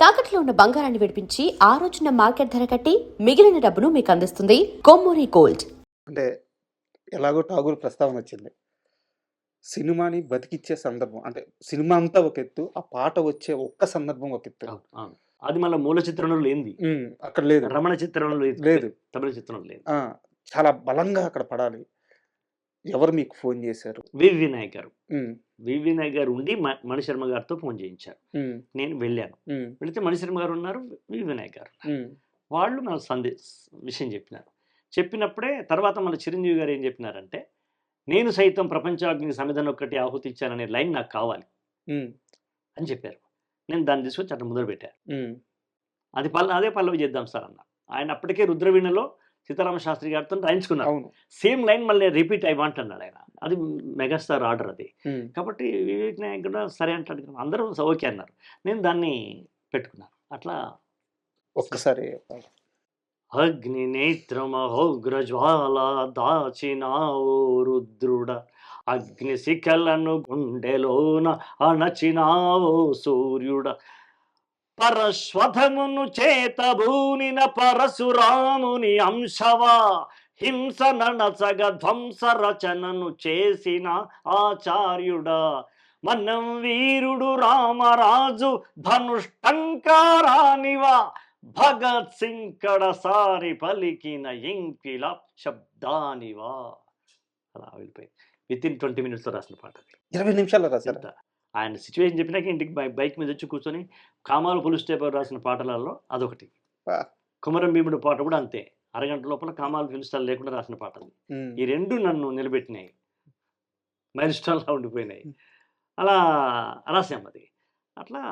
తాకట్లో ఉన్న బంగారాన్ని విడిపించి ఆ రోజున మార్కెట్ ధర కట్టి మిగిలిన డబ్బును మీకు అందిస్తుంది కొమ్మూరి గోల్డ్. అంటే ఎలాగో ఠాగూర్ ప్రస్తావన వచ్చింది. సినిమాని బతికిచ్చే సందర్భం అంటే సినిమా అంతా ఒక ఎత్తు, ఆ పాట వచ్చే ఒక్క సందర్భం ఒక ఎత్తు. అవును, అవును. అది మళ్ళీ మూల చిత్రంలో లేనిది. అక్కడ లేదు. రమణ చిత్రంలో లేదు. తమిళ చిత్రంలో లేదు. చాలా బలంగా అక్కడ పడాలి. ఎవరు మీకు ఫోన్ చేశారు? వివి వినాయక్ గారు. వివి వినాయక్ గారు ఉండి మణిశర్మ గారితో ఫోన్ చేయించారు. నేను వెళ్ళాను. వెళితే మణిశర్మ గారు ఉన్నారు, వివి వినాయక్ గారు ఉన్నారు. వాళ్ళు మన విషయం చెప్పినారు. చెప్పినప్పుడే తర్వాత మన చిరంజీవి గారు ఏం చెప్పినారంటే, నేను సైతం ప్రపంచాగ్ని సమిధనొక్కటి ఆహుతి ఇచ్చాననే లైన్ నాకు కావాలి అని చెప్పారు. నేను దాన్ని తీసుకొచ్చి అట్లా మొదలు పెట్టాను. అదే పల్లవి చేద్దాం సార్ అన్న. ఆయన అప్పటికే రుద్రవీణలో సీతారామ శాస్త్రి గారితో రాయించుకున్నారు. సేమ్ లైన్ మళ్ళీ రిపీట్ ఐ వాంట్ అన్నాడు ఆయన. అది మెగాస్టార్ ఆర్డర్ అది. కాబట్టి వివేక్ నాయక్ కూడా సరే అంటాడు, అందరూ ఓకే అన్నారు. నేను దాన్ని పెట్టుకున్నాను. అట్లా ఒక్కసారి అగ్ని నేత్రమహోగ్రజ్వాల దాచినావో రుద్రుడ, అగ్ని శిఖలను గుండెలోన అణచినావో సూర్యుడ, పరశ్వధమును చేతబూనిన పరశురాముని అంశవా, హింస ననచగ ధ్వంస రచనను చేసిన ఆచార్యుడా, మనం వీరుడు రామరాజు ధనుష్టంకారానివా, భగత్ సింగ్ కడసారి పలికిన ఇంకిలాబ్ శబ్దానివా. అలా వెళ్ళిపోయింది. వితిన్ 20 minutes రాసిన పాట. 20 నిమిషాల్లో రాశారు. ఆయన సిచ్యువేషన్ చెప్పినాక ఇంటికి బైక్ మీద వచ్చి కూర్చొని కామాలు పులు స్టేప్ రాసిన పాటలలో అదొకటి. కుమరం భీముడు పాట కూడా అంతే, అరగంట లోపల కామాలు ఫిలిస్టాల్ లేకుండా రాసిన పాటలు. ఈ రెండు నన్ను నిలబెట్టినాయి, మైల్ స్టోన్లా ఉండిపోయినాయి. అలా రాసాం. అది అట్లా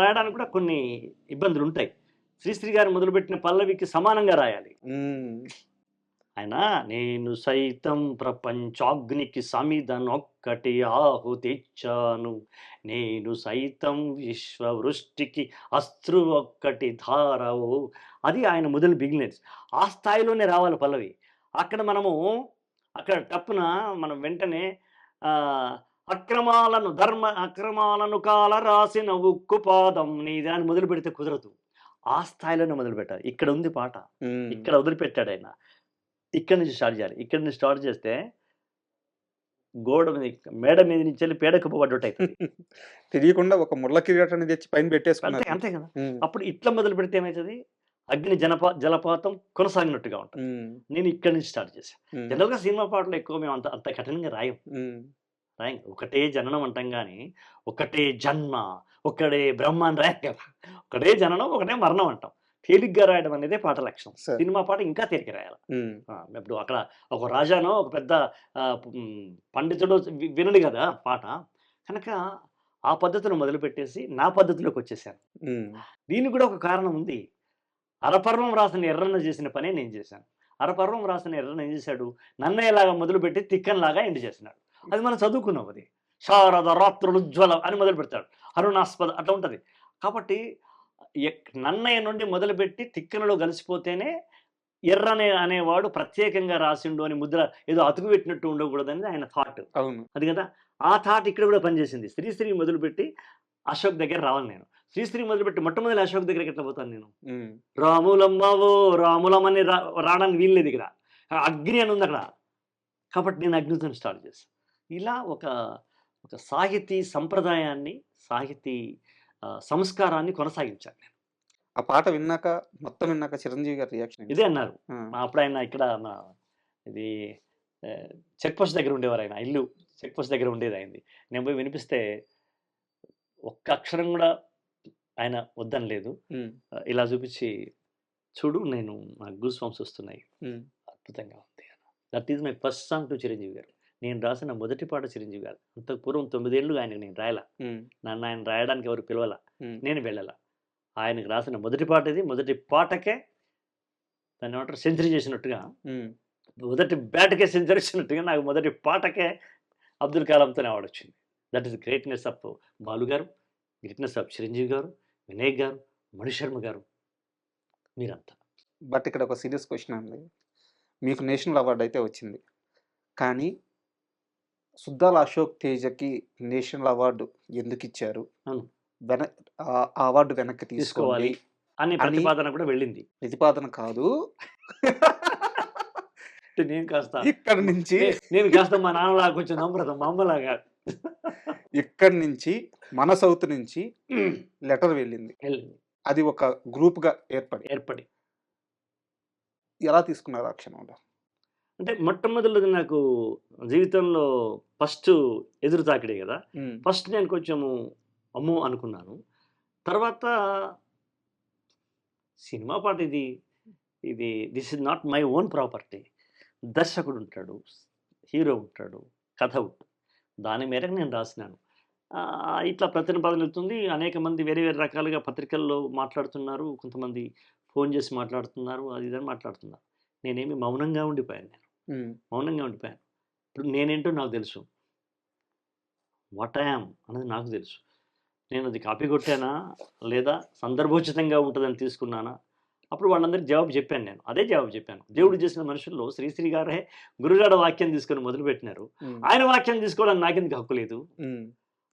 రాయడానికి కూడా కొన్ని ఇబ్బందులు ఉంటాయి. శ్రీశ్రీ గారు మొదలుపెట్టిన పల్లవికి సమానంగా రాయాలి. ఆయన నేను సైతం ప్రపంచాగ్నికి సమిధనొక్కటి ఆహుతిచ్చాను, నేను సైతం విశ్వవృష్టికి అస్త్రు ఒక్కటి ధారవు. అది ఆయన మొదలు బిగినర్స్. ఆ స్థాయిలోనే రావాలి పల్లవి. అక్కడ అక్కడ తప్పున మనం వెంటనే అక్రమాలను కాల రాసిన ఉక్కు పాదం నీది అని మొదలు పెడితే కుదరదు. ఆ స్థాయిలోనే మొదలు పెట్టాలి. ఇక్కడ ఉంది పాట, ఇక్కడ వదిలిపెట్టాడు ఆయన, ఇక్కడ నుంచి స్టార్ట్ చేయాలి. ఇక్కడ నుంచి స్టార్ట్ చేస్తే మేడ మీద నుంచి వెళ్ళి పేడకు పడ్డట్టు అవుతుంది. తెలియకుండా ఒక ముళ్ళ కిరీటాన్ని తెచ్చి పైన పెట్టేసుకుంటే అంతే కదా. అప్పుడు ఇట్లా మొదలు పెడితే ఏమవుతుంది, అగ్ని జలపాతం కొనసాగినట్టుగా ఉంటుంది. నేను ఇక్కడి నుంచి స్టార్ట్ చేశాను. జనరల్గా సినిమా పాటలు ఎక్కువ మేము అంత కఠినంగా రాయం. ఒకటే జననం అంటాం కానీ ఒకటే జన్మ, ఒకటే బ్రహ్మ అని రాయం కదా. ఒకటే జననం, ఒకటే మరణం అంటాం. తేలిగ్గా రాయడం అనేదే పాట లక్షణం. సినిమా పాట ఇంకా తేలిక రాయాలి. ఇప్పుడు అక్కడ ఒక రాజానో ఒక పెద్ద పండితుడు వినడు కదా పాట, కనుక ఆ పద్ధతిలో మొదలుపెట్టేసి నా పద్ధతిలోకి వచ్చేసాను. దీనికి కూడా ఒక కారణం ఉంది. అరపర్వం రాసిన ఎర్రన్న చేసిన పనే నేను చేశాను. అరపర్వం రాసిన ఎర్రన్న ఏం చేశాడు, నన్నయ్యలాగా మొదలుపెట్టి తిక్కన్లాగా ఎండ్ చేసినాడు. అది మనం చదువుకున్నాం. అది శారద రాత్రులు ఉజ్వలం అని మొదలు పెడతాడు, అరుణాస్పద అట్లా ఉంటుంది. కాబట్టి నన్నయ్య నుండి మొదలుపెట్టి తిక్కనలో కలిసిపోతేనే ఎర్రనే అనేవాడు ప్రత్యేకంగా రాసిండు అని ముద్ర ఏదో అతుకు పెట్టినట్టు ఉండకూడదని ఆయన థాట్. అది కదా, ఆ థాట్ ఇక్కడ కూడా పనిచేసింది. శ్రీశ్రీ మొదలుపెట్టి అశోక్ దగ్గర రావాలి నేను. శ్రీశ్రీ మొదలుపెట్టి మొట్టమొదటి అశోక్ దగ్గరికి ఎట్లా పోతాను నేను? రాములమ్మవో రాములమ్మని రావడానికి వీల్లేదు. ఇక్కడ అగ్ని అని ఉంది అక్కడ, కాబట్టి నేను అగ్నితో స్టార్ట్ చేశాను. ఇలా ఒక సాహితీ సంప్రదాయాన్ని, సాహితీ సంస్కారాన్ని కొనసాగించాను నేను. ఆ పాట మొత్తం విన్నాక చిరంజీవి గారి రియాక్షన్ ఇదే అన్నారు. అప్పుడు ఆయన ఇక్కడ ఇది చెక్ పోస్ట్ దగ్గర ఉండేవారు. ఆయన ఇల్లు చెక్ పోస్ట్ దగ్గర ఉండేది అయింది. నేను పోయి వినిపిస్తే ఒక్క అక్షరం కూడా ఆయన వద్దని లేదు. ఇలా చూపించి చూడు, నాకు గూస్ బంప్స్ వస్తున్నాయి, అద్భుతంగా ఉంది. That is my first song to Chiranjeevi గారు. నేను రాసిన మొదటి పాట చిరంజీవి గారు. అంతకు పూర్వం 9 ఏళ్ళు ఆయనకు నేను రాయలా. నన్ను ఆయన రాయడానికి ఎవరు పిలవాల, నేను వెళ్ళాల. ఆయనకు రాసిన మొదటి పాట ఇది. మొదటి పాటకే దాన్ని ఏమంటారు, సెంచరీ చేసినట్టుగా, మొదటి బ్యాట్కే సెంచరీ చేసినట్టుగా నాకు మొదటి పాటకే అబ్దుల్ కలాంతోనే అవార్డు వచ్చింది. That is greatness of Balu గారు, గ్రేట్నెస్ ఆఫ్ చిరంజీవి గారు, వినాయక్ గారు, మణిశర్మ గారు, మీరంతా. బట్ ఇక్కడ ఒక సీరియస్ క్వశ్చన్ అండి. మీకు నేషనల్ అవార్డు అయితే వచ్చింది, కానీ సుద్దాల అశోక్ తేజకి నేషనల్ అవార్డు ఎందుకు ఇచ్చారు? ఆ అవార్డు వెనక్కి తీసుకోవాలి తీసుకోండి అనే అని ప్రతిపాదన కూడా వెళ్ళింది. ప్రతిపాదన కాదు. అంటే నేను కాస్త ఇక్కడి నుంచి నేను కాస్త మా నాన్నలాగా కొంచెం నమ్రత, మా అమ్మలాగా ఇక్కడి నుంచి మన సౌత్ నుంచి లెటర్ వెళ్ళింది. వెళ్ళింది అది ఒక గ్రూప్‌గా ఏర్పడి. ఏర్పడి. ఎలా తీసుకున్నారు ఆ క్షణంలో? అంటే మొట్టమొదటిది నాకు జీవితంలో ఫస్ట్ ఎదురు తాకిడే కదా! హ్మ్. ఫస్ట్ నేను కొంచెము అమ్మో! అనుకున్నాను. తర్వాత సినిమా పాట ఇది. This is not my own property. దర్శకుడు ఉంటాడు, హీరో ఉంటాడు, కథ ఉంటుంది. దాని మేరకు నేను రాసినాను. ఇట్లా ప్రతిపాదన వెళ్తుంది. అనేక మంది వేరే వేరే రకాలుగా పత్రికల్లో మాట్లాడుతున్నారు. కొంతమంది ఫోన్ చేసి మాట్లాడుతున్నారు. అది ఇది అని మాట్లాడుతున్నారు. నేనేమి మౌనంగా ఉండిపోయాను నేను. హ్మ్. మౌనంగా ఉండిపోయాను. ఇప్పుడు నేనేంటో నాకు తెలుసు. వాట్ ఐ యామ్ అనేది నాకు తెలుసు. నేను అది కాపీ కొట్టానా? లేదా సందర్భోచితంగా ఉంటదని తీసుకున్నానా? అప్పుడు వాళ్ళందరికి జవాబు చెప్పాను నేను. అదే జవాబు చెప్పాను. దేవుడు చేసిన మనుషుల్లో శ్రీశ్రీ గారే గురజాడ వాక్యం తీసుకొని మొదలుపెట్టినారు. హ్మ్. ఆయన వాక్యం తీసుకోవడానికి నాకెందుకు హక్కు లేదు? హ్మ్.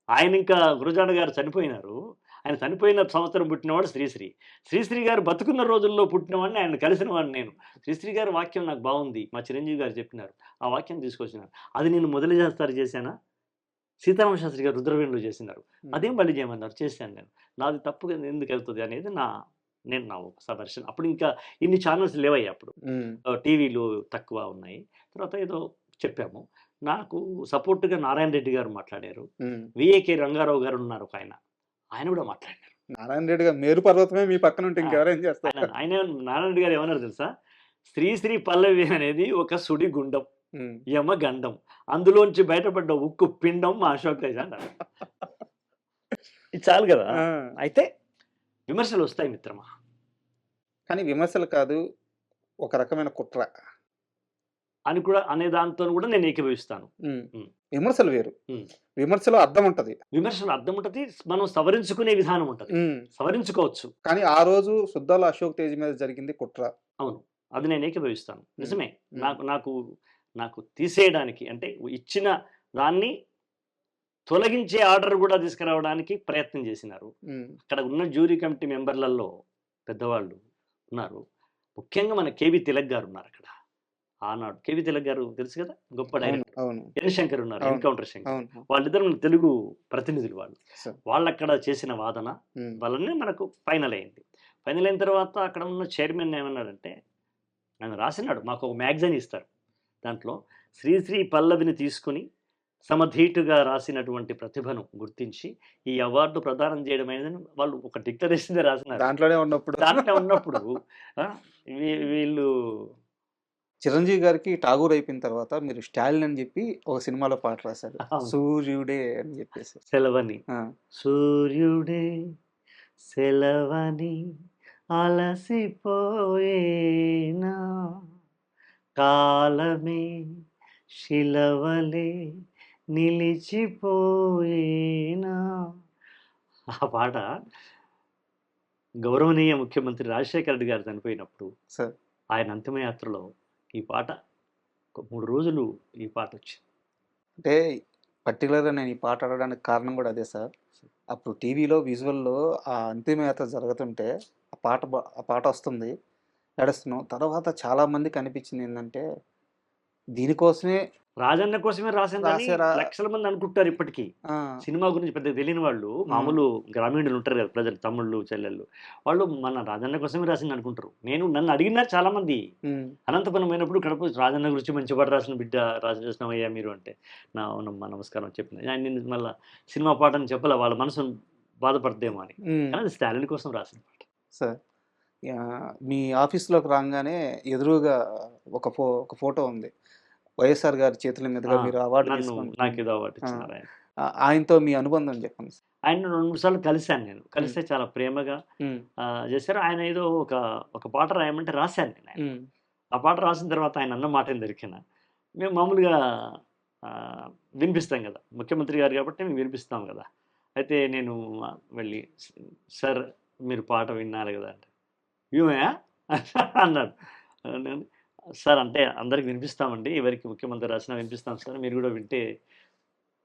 ఆయన ఇంకా గురజాడ గారు చనిపోయినారు. ఆయన చనిపోయిన సంవత్సరం పుట్టినవాడు శ్రీశ్రీ. శ్రీశ్రీ గారు బతుకున్న రోజుల్లో పుట్టినవాడిని, ఆయన కలిసిన వాడిని నేను. శ్రీశ్రీ గారి వాక్యం నాకు బాగుంది. మా చిరంజీవి గారు చెప్పినారు. ఆ వాక్యం తీసుకొచ్చినాను. అది నేను మొదలు చేశానా? సీతారామ శాస్త్రి గారు రుద్రవీణలో చేసినారు. అదేం మళ్ళీ చేయమన్నారు. చేశాను నేను. నాది తప్పుగా ఎందుకెళ్తది అనేది నా ఒక సబర్షన్. అప్పుడు ఇంకా ఇన్ని ఛానెల్స్ లేవయ్యా అప్పుడు. హ్మ్. టీవీలు తక్కువ ఉన్నాయి. తర్వాత ఏదో చెప్పాము. నాకు సపోర్ట్‌గా నారాయణ రెడ్డి గారు మాట్లాడారు. హ్మ్. వీఏకే రంగారావు గారు ఉన్నారు ఒకాయన. ఆయన కూడా మాట్లాడినారు. నారాయణ రెడ్డి గారు మేరు పర్వతమే మీ పక్కన ఉంటే ఇంకెవరేం చేస్తారు? ఆయన నారాయణ రెడ్డి గారు ఏమన్నారు తెలుసా? శ్రీశ్రీ పల్లవి అనేది ఒక సుడిగుండం, హ్మ్. యమగండం. అందులోంచి బయటపడ్డ ఉక్కు పిండం మా అశోక్ తేజ అన్నారు. ఇది చాలు కదా! ఆ! అయితే విమర్శలు వస్తాయి మిత్రమా. కానీ విమర్శలు కాదు. ఒక రకమైన కుట్ర. అని కూడా అనే దాంతోని కూడా నేను ఏకీభవిస్తాను. హ్మ్. హ్మ్. విమర్శలు వేరు. హ్మ్. విమర్శలో అర్థం ఉంటది. విమర్శలో అర్థం ఉంటది. మనం సవరించుకునే విధానం ఉంటది. హ్మ్. సవరించుకోవచ్చు. కానీ ఆ రోజు సుద్దాల అశోక్ తేజ్ మీద జరిగింది కుట్ర. అవును. అది నేను ఏకీభవిస్తాను. హ్మ్. నిజమే. హ్మ్. నాకు నాకు నాకు తీసేయడానికి అంటే ఇచ్చిన దాన్ని తొలగించే ఆర్డర్ గూడా తీసుకురావడానికి ప్రయత్నం చేసినారు. హ్మ్. అక్కడ ఉన్న జ్యూరీ కమిటీ మెంబర్‌లలో పెద్దవాళ్ళు ఉన్నారు. ముఖ్యంగా మన కేవీ తిలక్ గారున్నారక్కడ. ఆనాడు కేవీ తిలక్ గారు తెలుసు కదా! గొప్ప అవును. డైరెక్టర్. అవును. ఎన్ శంకర్ ఉన్నారు. అవును. ఎన్‌కౌంటర్ శంకర్. అవును. వాళ్ళిద్దరు మన తెలుగు ప్రతినిధులు వాళ్ళు. స వాళ్ళక్కడ చేసిన వాదన హ్మ్. వల్లనే మనకు ఫైనల్ అయింది. ఫైనల్ అయిన తర్వాత అక్కడ ఉన్న చైర్మన్ ఏమన్నాడంటే, ఆయన రాసినాడు. మాకు ఒక మ్యాగజైన్ ఇస్తారు. దాంట్లో శ్రీశ్రీ పల్లవిని తీసుకొని సమధీటుగా రాసినటువంటి ప్రతిభను గుర్తించి ఈ అవార్డు ప్రదానం చేయడం అనేది వాళ్ళు ఒక డిక్లరేషనే రాసినారు. దాంట్లోనే ఉన్నప్పుడు దాంట్లో ఉన్నప్పుడు ఆ! వీళ్ళు చిరంజీవి గారికి 'ఠాగూర్' అయిపోయిన తర్వాత మీరు 'స్టాలిన్' అని చెప్పి ఒక సినిమాలో పాట రాశారు. అవును. 'సూర్యుడే' అని చెప్పేసి. సెలవని ఆ! సూర్యుడే సెలవని అలసిపోయేనా కాలమే శిలవలే నిలిచిపోయేనా. ఆ పాట గౌరవనీయ ముఖ్యమంత్రి రాజశేఖర రెడ్డి గారు చనిపోయినప్పుడు సార్ ఆయన అంతిమయాత్రలో ఈ పాట ఒక 3 రోజులు ఈ పాట వచ్చింది. అంటే పర్టిక్యులర్‌గా నేను ఈ పాట అడగడానికి కారణం కూడా అదే సార్. అప్పుడు టీవీలో విజువల్‌లో ఆ అంతిమయాత్ర జరుగుతుంటే ఆ పాట వస్తుంది. నడుస్తున్నాం. తర్వాత చాలా మందికి అనిపించింది ఏందంటే దీనికోసమే రాజన్న కోసమే రాసిందని రాసారా? లక్షల మంది అనుకుంటారు ఇప్పటికీ. ఆ! సినిమా గురించి పెద్దగా తెలియని వాళ్ళు, హ్మ్. మామూలు గ్రామీణులు ఉంటారు కదా! ప్రజలు తమ్ముళ్ళు, చెల్లెళ్ళు. వాళ్ళు మన రాజన్న కోసమే రాసింది అనుకుంటారు. నన్ను అడిగినారు చాలామంది. హ్మ్. అనంతపురం పోయినప్పుడు కడప రాజన్న గురించి మంచి పాట రాసిన బిడ్డ రాసినవయ్యా మీరు అంటే, అవునమ్మా నమస్కారం చెప్పిన. ఆయన నేను మళ్ళా సినిమా పాటని చెప్పలే. వాళ్ళ మనసు బాధపడదేమో అని. హ్మ్. కానీ అది స్టాలిన్ కోసం రాసిన పాట. సార్ మీ ఆఫీస్‌లోకి రాంగానే ఎదురుగా ఒక ఫోటో ఉంది. వైఎస్ఆర్ గారి చేతుల మీదుగా మీరు అవార్డు తీసుకొని నాకేదో అవార్డు ఆ! ఇచ్చినారు ఆయన. ఆయనతో మీ అనుబంధం చెప్పండి సార్? ఆయన 2, 3 సార్లు కలిసాను నేను. హ్మ్. కలిస్తే చాలా ప్రేమగా హ్మ్. చేశారు. ఆయన ఏదో ఒక పాట రాయమంటే రాశాను నేను. హ్మ్. ఆ పాట రాసిన తర్వాత ఆయన అన్న మాట ఏంది దొరికిన మేము మామూలుగా ఆహ్, వినిపిస్తాం గదా! ముఖ్యమంత్రి గారు కాబట్టి మేము వినిపిస్తాం గదా! అయితే నేను వెళ్ళి సార్ మీరు పాట విన్నారు గదా! అంటే "వ్యూమా" అన్నాడు. నేను సార్ అంటే అందరికి వినిపిస్తామండి. ఎవరికి ముఖ్యమంత్రి రాసినా వినిపిస్తాం సార్. మీరు గూడా వింటే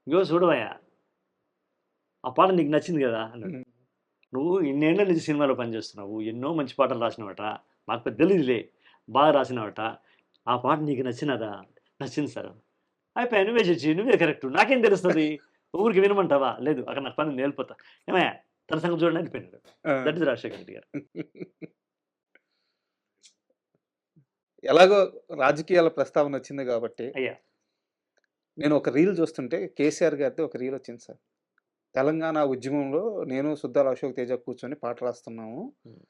ఇగో చూడవయ్యా ఆ పాట నీకు నచ్చింది గదా! అన్నాడు. హ్మ్. నువ్వు ఇన్నేళ్ల నుంచి సినిమాలో పనిచేస్తున్నావు, ఎన్నో మంచి పాటలు రాసినవట, మాకు పెద్ద తెలియదులే, బాగా రాసినవట, ఆ పాట నీకు నచ్చినదా? నచ్చింది సార్. అయిపోయా, నువ్వే జడ్జి, నువ్వే కరెక్ట్, నాకేం తెలుస్తుంది, ఊరికి వినమంటావా? లేదు, అక్కడ నాకు పని నేర్పుతా. ఏమయ్యా తన సంగతి చూడండి వెళ్ళిపోయినాడు. దట్ ఇస్ రాజశేఖర రెడ్డి గారు. ఎలాగో రాజకీయాల ప్రస్తావన వచ్చింది కాబట్టి అయ్యా నేను ఒక రీల్ చూస్తుంటే కేసీఆర్ గారిది ఒక రీల్ వచ్చింది సార్. తెలంగాణ ఉద్యమంలో నేను సుద్దాల అశోక్ తేజ కూర్చొని పాట రాస్తున్నాము. ఉమ్.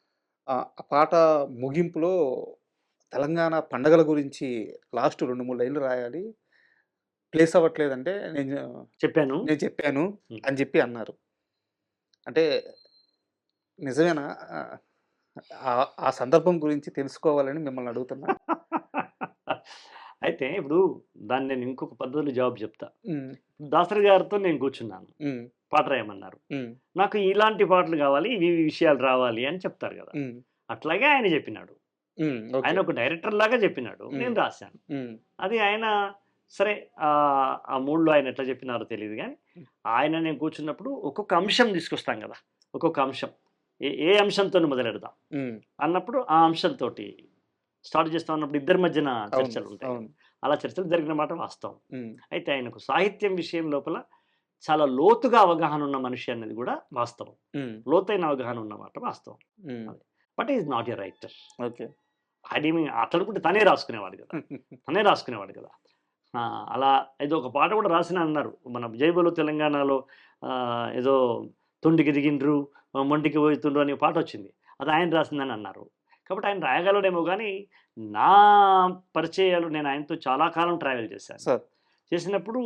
ఆ పాట ముగింపులో తెలంగాణ పండగల గురించి లాస్ట్ 2-3 లైన్లు రాయాలి. ప్లేస్ అవ్వట్లేదంటే చెప్పాను. నేను చెప్పాను ఉమ్. అని చెప్పి అన్నారు. అంటే నిజమేనా? ఆ సందర్భం గురించి తెలుసుకోవాలని మిమ్మల్ని అడుగుతున్నా. అయితే ఇప్పుడు దాన్ని నేను ఇంకొక పద్ధతిలో జవాబు చెప్తా. హ్మ్. దాసరి గారితో నేను కూర్చున్నాను, హ్మ్. పాట రాయమన్నారు. హ్మ్. నాకు ఇలాంటి పాటలు కావాలి, ఇవి ఇవి విషయాలు రావాలి అని చెప్తారు కదా. హ్మ్. అట్లాగే ఆయన చెప్పినాడు. హ్మ్. ఓకే. ఆయన ఒక డైరెక్టర్ లాగా చెప్పినాడు, నేను రాశాను. హ్మ్. అది ఆయన సరే ఆ మూడ్లో ఆయన ఎట్లా చెప్పినారో తెలియదు కానీ, ఆయన నేను కూర్చున్నప్పుడు ఒక్కొక్క అంశం తీసుకొస్తాం కదా, ఒక్కొక్క అంశం ఏ అంశంతో మొదలెడదాం హ్మ్. అన్నప్పుడు ఆ అంశంతో స్టార్ట్ చేస్తాం అన్నప్పుడు ఇద్దరి మధ్యన అవును. చర్చలు ఉంటాయి. అవును. అలా చర్చలు జరిగిన మాట వాస్తవం. హ్మ్. అయితే ఆయనకు సాహిత్యం విషయం లోపల చాలా లోతుగా అవగాహన ఉన్న మనిషి అన్నది కూడా వాస్తవం. హ్మ్. లోతైన అవగాహన ఉన్న మాట వాస్తవం. హ్మ్. But is not a writer. Okay. అదేమి అతను కూడా తనే రాసుకునేవాడు కదా. అలా ఏదో ఒక పాట కూడా రాసిన అన్నారు, మన జైబోలో తెలంగాణలో ఏదో తొండికి దిగిండ్రు మొండికి పోతుండ్రు అనే పాట వచ్చింది, అది ఆయన రాసిందని అన్నారు. కాబట్టి ఆయన రాయగలడేమో కానీ నా పరిచయాలు, నేను ఆయనతో చాలా కాలం ట్రావెల్ చేశాను. సార్. చేసినప్పుడు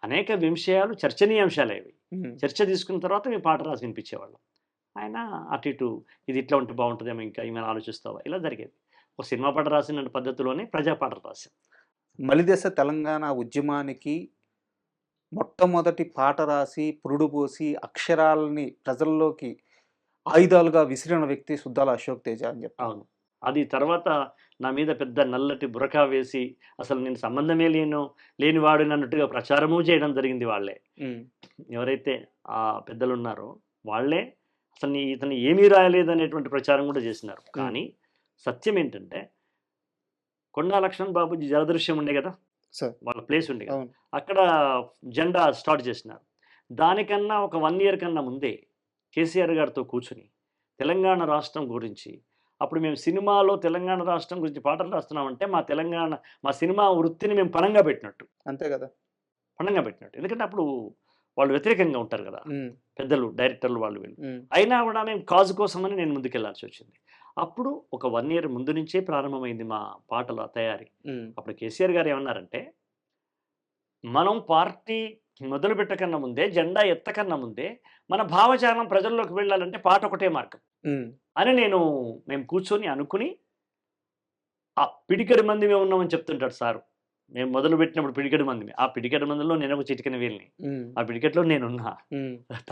అనేక విషయాలు చర్చనీయాంశాలే అవి. హ్మ్. చర్చ తీసుకున్న తర్వాత మేము పాట రాసి వినిపించేవాళ్ళం. ఆయన అటు ఇటు ఇది ఇట్లా ఉంటే బాగుంటుందేమో, ఇంకా ఏమైనా ఆలోచిస్తావా, ఇలా జరిగేది. ఒక సినిమా పాట రాసిన పద్ధతిలోనే ప్రజా పాటలు రాశాం. మలిదశ తెలంగాణ ఉద్యమానికి మొట్టమొదటి పాట రాసి, పురుడు పోసి, అక్షరాలని ప్రజల్లోకి ఆయుధాలుగా విసిరిన వ్యక్తి సుద్దాల అశోక్ తేజ అని చెప్తాను. అవును. అది తర్వాత నా మీద పెద్ద నల్లటి బురకా వేసి అసలు నేను సంబంధమే లేనివాడిని అన్నట్టుగా ప్రచారము చేయడం జరిగింది వాళ్ళే. హ్మ్. ఎవరైతే ఆ పెద్దలున్నారో వాళ్ళే అసలు ఇతను ఏమీ రాయలేదనేటువంటి ప్రచారం కూడా చేసినారు. కానీ సత్యం ఏంటంటే, కొండా లక్ష్మణ్ బాబుజీ జలదృశ్యం ఉండే కదా, సార్. వాళ్ళ ప్లేస్ ఉండే కదా, అవును. అక్కడ జెండా స్టార్ట్ చేసినారు. దానికన్నా ఒక 1 ఇయర్ కన్నా ముందే కేసీఆర్ గారితో కూర్చుని తెలంగాణ రాష్ట్రం గురించి, అప్పుడు మేము సినిమాలో తెలంగాణ రాష్ట్రం గురించి పాటలు రాస్తున్నామంటే మా సినిమా వృత్తిని మేము పణంగా పెట్టినట్టు. అంతే కదా. ఎందుకంటే అప్పుడు వాళ్ళు వ్యతిరేకంగా ఉంటారు కదా హ్మ్. పెద్దలు, డైరెక్టర్లు, వాళ్ళు వీళ్ళు. హ్మ్. అయినా కూడా మేము కాజు కోసమని నేను ముందుకెళ్లాల్సి వచ్చింది. అప్పుడు ఒక 1 ఇయర్ ముందు నుంచే ప్రారంభమైంది మా పాటల తయారీ. హ్మ్. అప్పుడు కేసీఆర్ గారు ఏమన్నారంటే, మనం పార్టీ మొదలు పెట్టకన్నా ముందే, జెండా ఎత్తకన్నా ముందే మన భావజాలం ప్రజల్లోకి వెళ్ళాలంటే పాట ఒకటే మార్గం హ్మ్. అని మేము కూర్చొని అనుకుని, ఆ పిడికెడు మందిమే ఉన్నామని చెప్తుంటాడు సారు. మేము మొదలు పెట్టినప్పుడు పిడికెడు మందిమే. ఆ పిడికెడు మందిలో నేను ఒక చిటికెన వేలిని. హ్మ్. ఆ పిడికెట్లో నేనున్నా. హ్మ్.